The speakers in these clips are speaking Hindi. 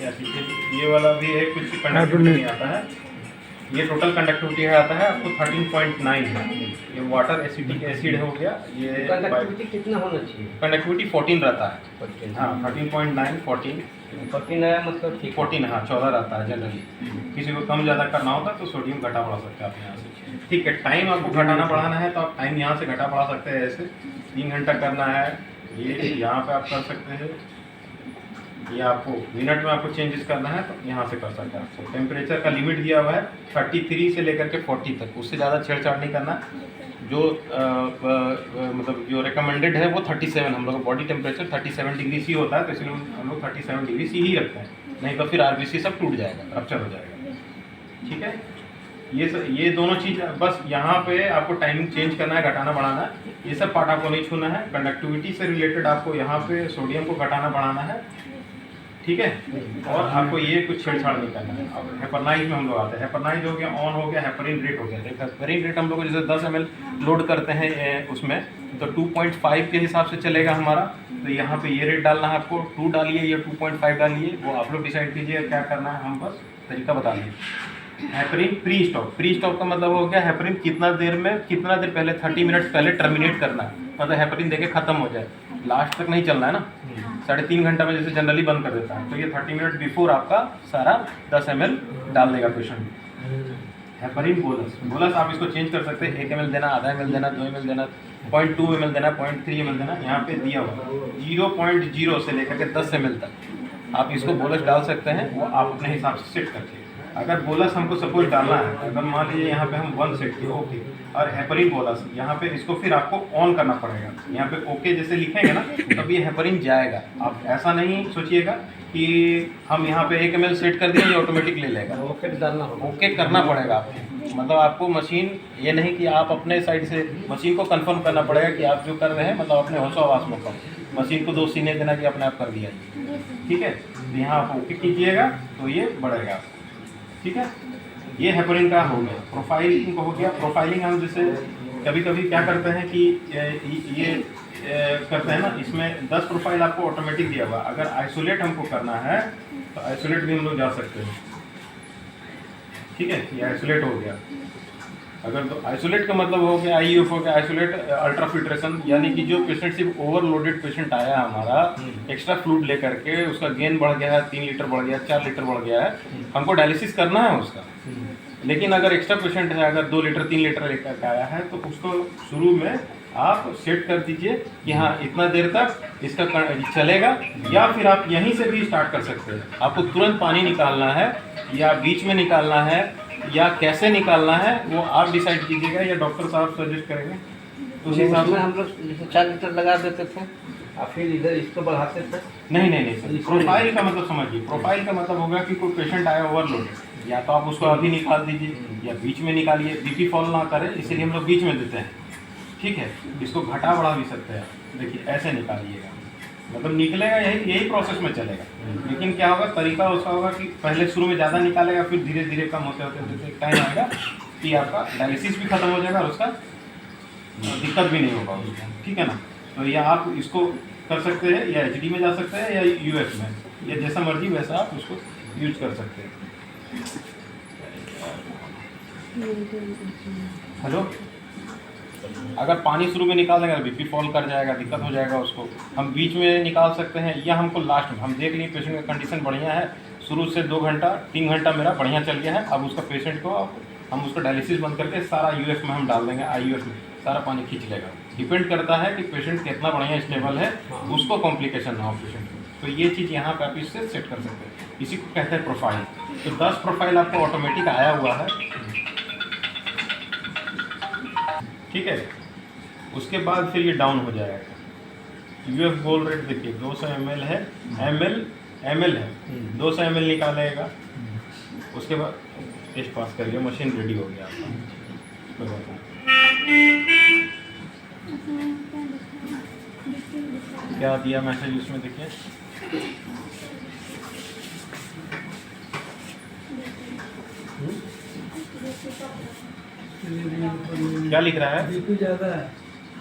या ये वाला भी है, कुछ कंडक्टिविटी नहीं आता है। ये टोटल कंडक्टिविटी आता है आपको 13.9 है। ये वाटर एसिडिक एसिड हो गया। ये कंडक्टिविटी कितना होना चाहिए? कंडक्टिविटी 14 रहता है। हाँ 13.9 14 है मतलब ठीक 14 हाँ 14 रहता है जनरली। किसी को कम ज़्यादा करना होगा तो सोडियम घटा बढ़ा सकते हैं आप यहाँ से। ठीक है, टाइम आपको घटाना बढ़ाना है तो आप टाइम यहाँ से घटा बढ़ा सकते हैं। ऐसे 3 घंटा करना है, ये यहाँ पे आप कर सकते हैं। ये आपको मिनट में आपको चेंजेस करना है तो यहाँ से कर सकते हैं। आपको टेम्परेचर का लिमिट दिया हुआ है 33 से लेकर के 40 तक, उससे ज़्यादा छेड़छाड़ नहीं करना। जो मतलब जो रिकमेंडेड है वो 37, हम लोग बॉडी टेम्परेचर 37 डिग्री सी होता है, तो इसलिए हम लोग 37 डिग्री सी ही रखते हैं, नहीं तो फिर आरबीसी सब टूट जाएगा, रप्चर हो जाएगा। ठीक है, ये दोनों चीज़ बस यहाँ पे आपको टाइमिंग चेंज करना है, घटाना बढ़ाना है। ये सब पार्ट आपको नहीं छूना है। कंडक्टिविटी से रिलेटेड आपको यहाँ पे सोडियम को घटाना बढ़ाना है। ठीक है, और आपको ये कुछ छेड़छाड़ नहीं करना है। अब हेपरनाइज में हम लोग आते हैं। हेपरनाइज हो गया, ऑन हो गया, हेपरिन रेट हो गया। हेपरिन रेट हम लोग जैसे 10 ml लोड करते हैं उसमें तो 2.5 के हिसाब से चलेगा हमारा। तो यहाँ पे ये रेट डालना है आपको, 2 डालिए या 2.5 डालिए, वो आप लोग डिसाइड कीजिए क्या करना है, हम बस तरीका बता दिए। Heparin pre stop, pre stop का मतलब हो गया हेपरिन कितना देर पहले 30 मिनट्स पहले टर्मिनेट करना है, मतलब हेपरिन देके खत्म हो जाए, लास्ट तक नहीं चलना है ना। 3.5 घंटा में जैसे जनरली बंद कर देता है, तो ये 30 मिनट बिफोर आपका सारा 10 ml डाल देगा पेशेंट। हेपरिन बोलस आप इसको चेंज कर सकते हैं, 1 ml देना, आधा ml देना, 2 ml देना, 0.2 ml देना, 0.3 ml देना। यहाँ पे दिया हुआ 0.0 से लेकर के 10 ml तक आप इसको बोलस डाल सकते हैं, वो आप अपने हिसाब से सेट करके। अगर बोलस हमको सपोज डालना है, अगर मान लीजिए यहाँ पे हम 1 सेट किए ओके, और हेपरिन बोलस यहाँ पे इसको फिर आपको ऑन करना पड़ेगा। यहाँ पे ओके जैसे लिखेंगे ना तब ये हेपरिन जाएगा। आप ऐसा नहीं सोचिएगा कि हम यहाँ पे 1 ml सेट कर दिए ये ऑटोमेटिक ले लेगा, ओके डालना होगा, ओके करना पड़ेगा आपको। मतलब आपको मशीन ये नहीं कि आप अपने साइड से मशीन को कंफर्म करना पड़ेगा कि आप जो कर रहे हैं मतलब अपने होशो आवास में करो, मशीन को 2 सीने देना कि अपने आप कर दिया। ठीक है, तो यहाँ आप ओके कीजिएगा तो ये बढ़ेगा। ठीक है, ये हेपरिन का हो गया। प्रोफाइलिंग का हो गया। प्रोफाइलिंग हम जैसे कभी कभी क्या करते हैं कि ये करते हैं ना, इसमें 10 प्रोफाइल आपको ऑटोमेटिक दिया हुआ। अगर आइसोलेट हमको करना है तो आइसोलेट भी हम लोग जा सकते हैं। ठीक है, ये आइसोलेट हो गया। अगर तो आइसोलेट का मतलब हो गया आईयूएफ हो गया, आइसोलेट अल्ट्रा फिल्ट्रेशन, यानी कि जो पेशेंट सिर्फ ओवरलोडेड पेशेंट आया हमारा, एक्स्ट्रा फ्लूइड लेकर के उसका गेन बढ़ गया है, 3 लीटर बढ़ गया, 4 लीटर बढ़ गया है, हमको डायलिसिस करना है उसका। लेकिन अगर एक्स्ट्रा पेशेंट है, अगर 2 लीटर 3 लीटर लेकर के आया है, तो उसको शुरू में आप सेट कर दीजिए कि हाँ इतना देर तक इसका चलेगा, या फिर आप यहीं से भी स्टार्ट कर सकते हैं। आपको तुरंत पानी निकालना है या बीच में निकालना है या कैसे निकालना है वो आप डिसाइड कीजिएगा, या डॉक्टर साहब सजेस्ट करेंगे। तो उस हिसाब से हम लोग जैसे 4 लीटर लगा देते थे और फिर इधर इसको बढ़ाते थे। नहीं सर, प्रोफाइल का मतलब समझिए। प्रोफाइल का मतलब होगा कि कोई पेशेंट आया ओवरलोड, या तो आप उसको अभी निकाल दीजिए या बीच में निकालिए, बीपी फॉल ना करे इसीलिए हम लोग बीच में देते हैं। ठीक है, इसको घटा बढ़ा भी सकते हैं। देखिए ऐसे निकालिएगा, मतलब निकलेगा, यही प्रोसेस में चलेगा। लेकिन क्या होगा, तरीका उसका होगा कि पहले शुरू में ज़्यादा निकालेगा, फिर धीरे धीरे कम होते होते टाइम आएगा कि आपका डायलिसिस भी खत्म हो जाएगा और उसका दिक्कत भी नहीं होगा उसको। ठीक है ना, तो या आप इसको कर सकते हैं, या एचडी में जा सकते हैं, या यूएस में, या जैसा मर्जी वैसा आप उसको यूज कर सकते हैं। हेलो, अगर पानी शुरू में निकाल देंगे बीपी फॉल कर जाएगा, दिक्कत हो जाएगा उसको। हम बीच में निकाल सकते हैं, या हमको लास्ट में हम देख लिए पेशेंट का कंडीशन बढ़िया है, शुरू से 2 घंटा 3 घंटा मेरा बढ़िया चल गया है, अब उसका पेशेंट को हम उसको डायलिसिस बंद करके सारा यूएफ में हम डाल देंगे, आईयूएफ में सारा पानी खींच लेगा। डिपेंड करता है कि पेशेंट कितना बढ़िया स्टेबल है, उसको कॉम्प्लिकेशन ना हो पेशेंट को। तो ये चीज़ यहाँ पे आप इससे सेट कर सकते हैं, इसी को कहते हैं प्रोफाइल। तो 10 प्रोफाइल आपको ऑटोमेटिक आया हुआ है। ठीक है, उसके बाद फिर ये डाउन हो जाएगा। यूएफ गोल रेट देखिए 200 ml है, ml है, 200 ml निकालेगा। उसके बाद टेस्ट पास कर लिया, मशीन रेडी हो गया आपका। क्या दिया मैसेज उसमें देखिए, क्या लिख रहा है? बीपी ज़्यादा है।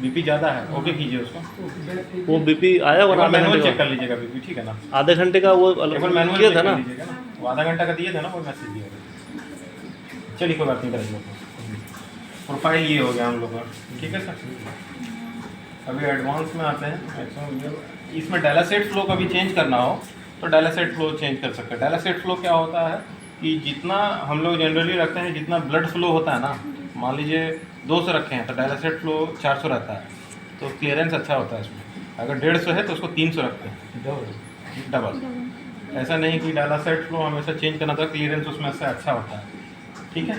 बीपी ज़्यादा है, ओके कीजिए उसको। वो बीपी आया एक और बार आधे मैनुअल घंटे चेक का, कर लीजिएगा बीपी, ठीक है ना। आधे घंटे का वो एक बार मैनुअल किया चेक था कर ना। लीजिएगा ना, वो आधा घंटा का दिए थे ना वो मैसेज दिए थे। चलिए कोई बात नहीं करेंगे, प्रोफाइल ये हो गया हम लोग का, ठीक है सर। अभी एडवांस में आते हैं। मैक्सिमम इसमें डायलासेट फ्लो का भी चेंज करना हो तो डायलासेट फ्लो चेंज कर सकते हैं। डायलासेट फ्लो क्या होता है कि जितना हम लोग जनरली रखते हैं, जितना ब्लड फ्लो होता है ना, मान लीजिए 200 रखे हैं तो डायलासेट फ्लो 400 रहता है, तो क्लियरेंस अच्छा होता है इसमें। अगर 150 है तो उसको 300 रखते हैं, डबल। ऐसा नहीं कि डायलासेट फ्लो हमेशा चेंज करना था, क्लियरेंस उसमें से अच्छा होता है, ठीक है।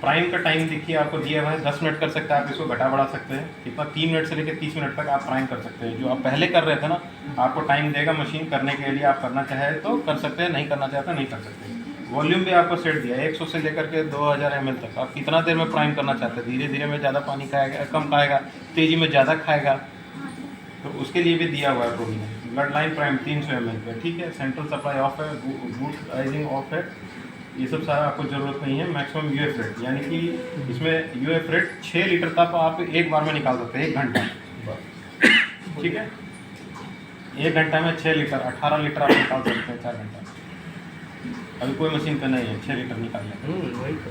प्राइम का टाइम देखिए आपको दिया हुआ है 10 मिनट कर सकते हैं, आप इसको घटा बढ़ा सकते हैं कितना, 3 मिनट से लेकर 30 मिनट तक आप प्राइम कर सकते हैं। जो आप पहले कर रहे थे ना, आपको टाइम देगा मशीन करने के लिए, आप करना चाहे तो कर सकते हैं, नहीं करना चाहते नहीं कर सकते। वॉल्यूम भी आपको सेट दिया है 100 से लेकर के 2000 ml तक। आप कितना देर में प्राइम करना चाहते हैं, धीरे धीरे में ज़्यादा पानी खाएगा, कम खाएगा, तेज़ी में ज़्यादा खाएगा, तो उसके लिए भी दिया हुआ है provision. Blood line prime 300 ml पे, ठीक है। सेंट्रल सप्लाई ऑफ है, बूस्ट राइजिंग ऑफ है, ये सब सारा आपको ज़रूरत नहीं है। मैक्सिमम यूएफ रेट, यानी कि इसमें यूएफ रेट 6 लीटर तक आप एक बार में निकाल सकते हैं 1 घंटा, ठीक है। 1 घंटा में 6 लीटर 18 लीटर आप निकाल सकते हैं 4 घंटा। अभी कोई मशीन पे नहीं है 6 लीटर निकालने। वही तो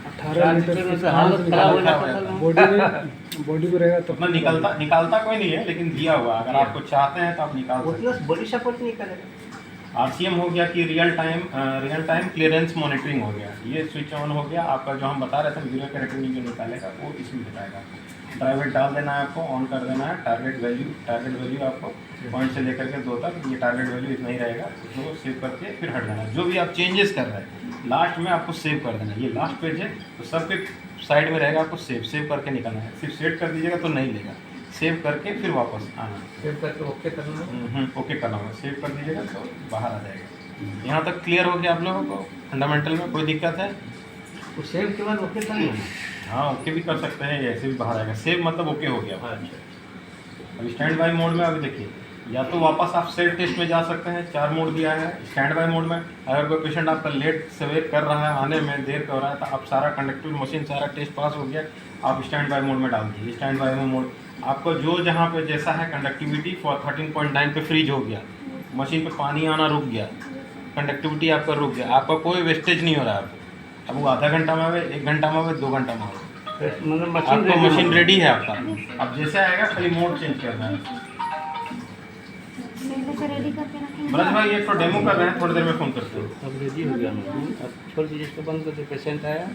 18 लीटर से हालत खराब हो जाता है। बॉडी में रहेगा तो उतना निकालता कोई नहीं है, लेकिन दिया हुआ, अगर आपको चाहते हैं तो आप निकाल सकते हैं। उतना बॉडी सपोर्ट नहीं करेगा। आरसीएम हो गया कि रियल टाइम क्लियरेंस मॉनिटरिंग हो गया, ये स्विच ऑन हो गया आपका। जो हम बता रहे थे यूरिया केराटिन जो निकालेगा वो इसमें बताएगा। ड्राइवर डाल देना है आपको, ऑन कर देना है। टारगेट वैल्यू आपको पॉइंट से लेकर के 2 तक, ये टारगेट वैल्यू इतना ही रहेगा, उसको सेव करके फिर हट जाना है। जो भी आप चेंजेस कर रहे हैं लास्ट में आपको सेव कर देना है। ये लास्ट पेज है तो सबके साइड में रहेगा, आपको सेव करके निकालना है। सिर्फ सेट कर दीजिएगा तो नहीं लेगा, सेव करके फिर वापस आना, सेव करके ओके करना है। ओके करना होगा। सेव कर दीजिएगा तो बाहर आ जाएगा। यहाँ तक क्लियर हो गया आप लोगों को? फंडामेंटल में कोई दिक्कत है? तो सेव के बाद ओके करना है। हाँ ओके भी कर सकते हैं, ऐसे भी बाहर आएगा। सेव मतलब ओके हो गया। अच्छा, अब स्टैंड बाई मोड में अभी देखिए, या तो वापस आप सेट टेस्ट में जा सकते हैं। 4 मोड दिया है स्टैंड बाई मोड में। अगर कोई पेशेंट आपका लेट से वेट कर रहा है, आने में देर कर रहा है, तो आप सारा कंडक्टिव मशीन सारा टेस्ट पास हो गया, आप स्टैंड बाई मोड में डाल दीजिए। स्टैंड बाई मोड आपको जो जहाँ पे जैसा है कंडक्टिविटी 13.9 पे फ्रीज हो गया, मशीन पे पानी आना रुक गया, कंडक्टिविटी आपका रुक गया, आपका कोई वेस्टेज नहीं हो रहा है। अब वो आधा घंटा में आवे, 1 घंटा में आवे, 2 घंटा में आवे, मतलब आपका मशीन रेडी है आपका। अब जैसे आएगा खाली मोड चेंज करना है। रेडी करके रखेंगे। ब्रज भाई एक तो डेमो कर रहे हैं, थोड़ी देर में फ़ोन करते हैं। अब रेडी हो गया ना। अब छोड़ दीजिए इसको, बंद कर दो। पेशेंट आया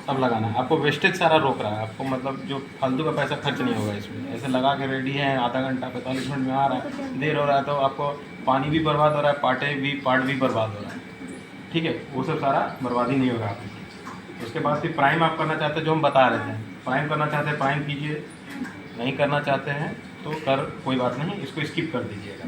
अब लगाना है आपको। वेस्टेज सारा रोक रहा है आपको, मतलब जो फालतू का पैसा खर्च नहीं होगा इसमें। ऐसे लगा के रेडी है, आधा घंटा 45 मिनट में आ रहा है, देर हो रहा है तो आपको पानी भी बर्बाद हो रहा है, पार्ट भी बर्बाद हो रहा है, ठीक है। वो सब सारा बर्बादी नहीं होगा आपको। उसके बाद फिर प्राइम आप करना चाहते हैं, जो हम बता रहे थे, प्राइम करना चाहते हैं प्राइम कीजिए, नहीं करना चाहते हैं तो कोई बात नहीं, इसको स्किप कर दीजिएगा।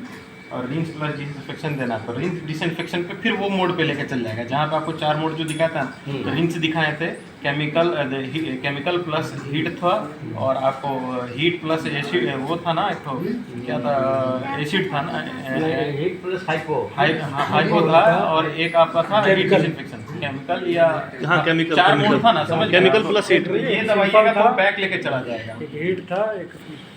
और रिंस प्लस डिसइंफेक्शन देना आपको। रिंस डिसइंफेक्शन पे फिर वो मोड पे लेके चल जाएगा जहाँ पे आपको 4 मोड जो दिखाता है, रिंस दिखाए थे, केमिकल प्लस हीट था, और आपको हीट प्लस एसिड वो था ना, एक तो क्या था, एसिड था ना, हीट प्लस हाइपो था, और एक आपका था हीट डिसइंफेक्शन, केमिकल या हाँ केमिकल 4 मोड था ना, समझ गए? Chemical plus heat. ये दबाइएगा तो बैक लेके चला जाएगा। एक हीट था, एक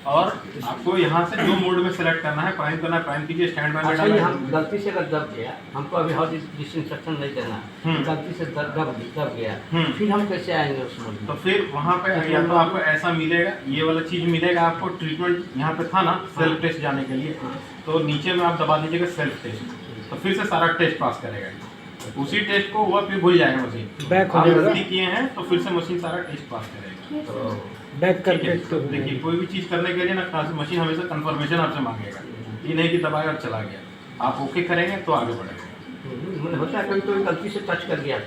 और आपको यहाँ से जो मोड में सेलेक्ट करना है, प्राइम करना है, प्राइम कीजिए, स्टैंड बाय में अच्छा, ये डालना हम गलती से अगर दब गया, हमको अभी हॉट डिसइंफेक्शन नहीं करना, गलती से दब गया, फिर हम कैसे आएंगे उस मोड में? तो फिर वहाँ पे या तो आपको ऐसा मिलेगा, ये वाला चीज़ मिलेगा आपको। ट्रीटमेंट यहाँ पे था ना सेल्फ टेस्ट जाने के लिए, तो नीचे में आप दबा दीजिएगा सेल्फ टेस्ट, तो फिर से सारा टेस्ट पास करेगा। उसी टेस्ट को वह फिर भूल जाएगा मशीन। बैक हो आप जाएगा। गलती किए हैं तो फिर से मशीन सारा टेस्ट पास करेगा। तो बैक करके तो देखिए कोई भी चीज़ करने के लिए ना मशीन हमेशा कंफर्मेशन आपसे मांगेगा। ये नहीं कि दबाया और चला गया, आप ओके करेंगे तो आगे बढ़ेगा। मैंने होता है कभी कोई गलती से टच कर गया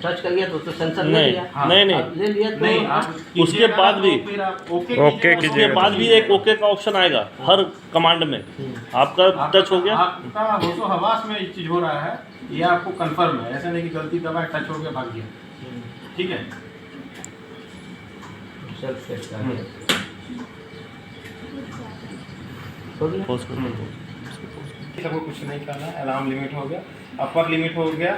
तो सेंसर ले नहीं, लिया। हाँ। नहीं अब ले लिया तो नहीं, आप उसके बाद भी फिर आप ओके उसके बाद भी एक ओके का ऑप्शन आएगा हर कमांड में। आपका टच हो गया, आपका होशो हवास में ये चीज़ हो रहा है, ये आपको कंफर्म है। ऐसा नहीं कि गलती दबाया टच हो गया भाग गया, ठीक है। सेल्फ टेस्ट आ गया। हो गया? पोस्ट कर सबको कुछ नहीं करना। अलार्म लिमिट हो गया, अपर लिमिट हो गया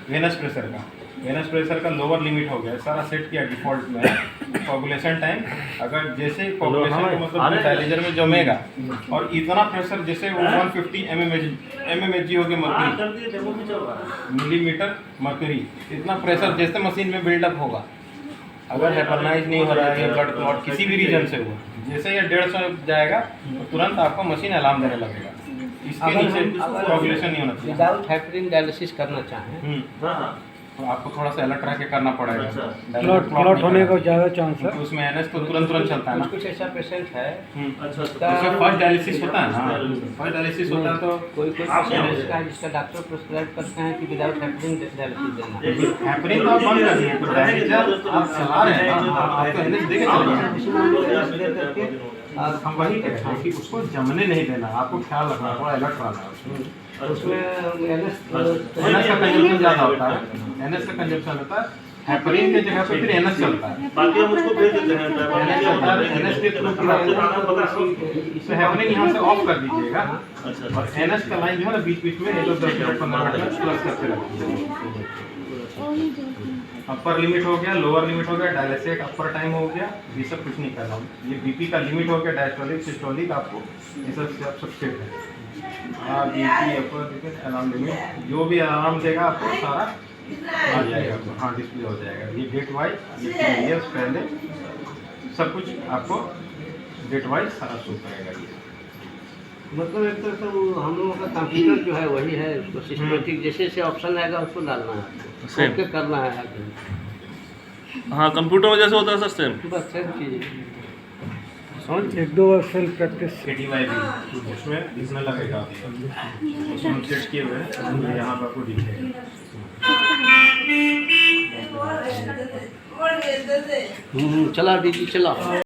वेनस प्रेशर का, वेनस प्रेशर का लोअर लिमिट हो गया, सारा सेट किया डिफॉल्ट में। कोगुलेशन टाइम अगर जैसे कोगुलेशन को मतलब डायलिजर में जमेगा और इतना प्रेशर जैसे 150 mmHg हो गया मर्क्यूरी, मिलीमीटर मर्क्यूरी, इतना प्रेशर जैसे मशीन में बिल्डअप होगा, अगर हेपरनाइज नहीं हो रहा है या ब्लड क्लॉट किसी भी रीजन से हुआ, जैसे ये 150 जाएगा तो तुरंत आपको मशीन अलार्म देने लगेगा। इसके नीचे कोगुलेशन नहीं होना चाहिए। विदाउट हेपरिन डायलिसिस करना चाहें तो आपको थोड़ा सा अलर्ट रह के करना पड़ेगा। क्लॉट होने का ज़्यादा चांस है। तो उसमें एनएस तो तुरंत चलता है ना। कुछ ऐसा पेशेंट है उसमें फर्स्ट डायलिसिस होता है ना, फर्स्ट डायलिसिस होता है तो कोई पेशेंट है जिसका डॉक्टर प्रिस्क्राइब करते हैं कि विदाउट हेपरिन डायलिसिस देना। हेपरिन तो आप बंद कर दिए, तो डायलिसिस आप चला रहे हैं ना, आपको एनएस देके चलिए। हम वही कह रहे हैं कि उसको जमने नहीं देना, आपको ख्याल रखना, थोड़ा अलर्ट रहना है। उसमें एनएस का कंजप्शन ज़्यादा होता है, एनएस का कंजप्शन होता है, हेपरिन के जगह पे फिर एनएस चलता है। बाकी हम उसको भेज देते हैं एनएस चलता है, एनएस के थ्रू इसमें हेपरिन यहाँ से ऑफ कर दीजिएगा और एनएस का लाइन जो है ना बीच बीच में 10 मिनट 15 मिनट में प्लस करते रखिए। अपर लिमिट हो गया, लोअर लिमिट हो गया, डायलिसिस अपर टाइम हो गया, ये सब कुछ नहीं करना। ये बीपी का लिमिट हो गया, डायस्टोलिक सिस्टोलिक, आपको ये सब सेट है। बीपी अपर अलार्म लिमिट, जो भी अलार्म देगा आपको सारा आ जाएगा, हाँ डिस्प्ले हो जाएगा। ये डेट वाइज, ये प्रीवियस पहले सब कुछ आपको डेट वाइज सारा शो करेगा। ये मतलब एक तरह से वो हम लोगों का कंप्यूटर जो है वही है, उसको सिस्टमेटिक जैसे जैसे ऑप्शन आएगा उसको डालना है, सेम ओके करना है। हाँ कंप्यूटर में जैसे होता है सर सेम। बस सेम चीज़। एक दो बार सेल्फ प्रैक्टिस। KTY भी उसमें दिखने लगेगा, उसमें हम सेट किए हुए हैं, यहाँ पर आपको दिखेगा। चला दीजिए चला।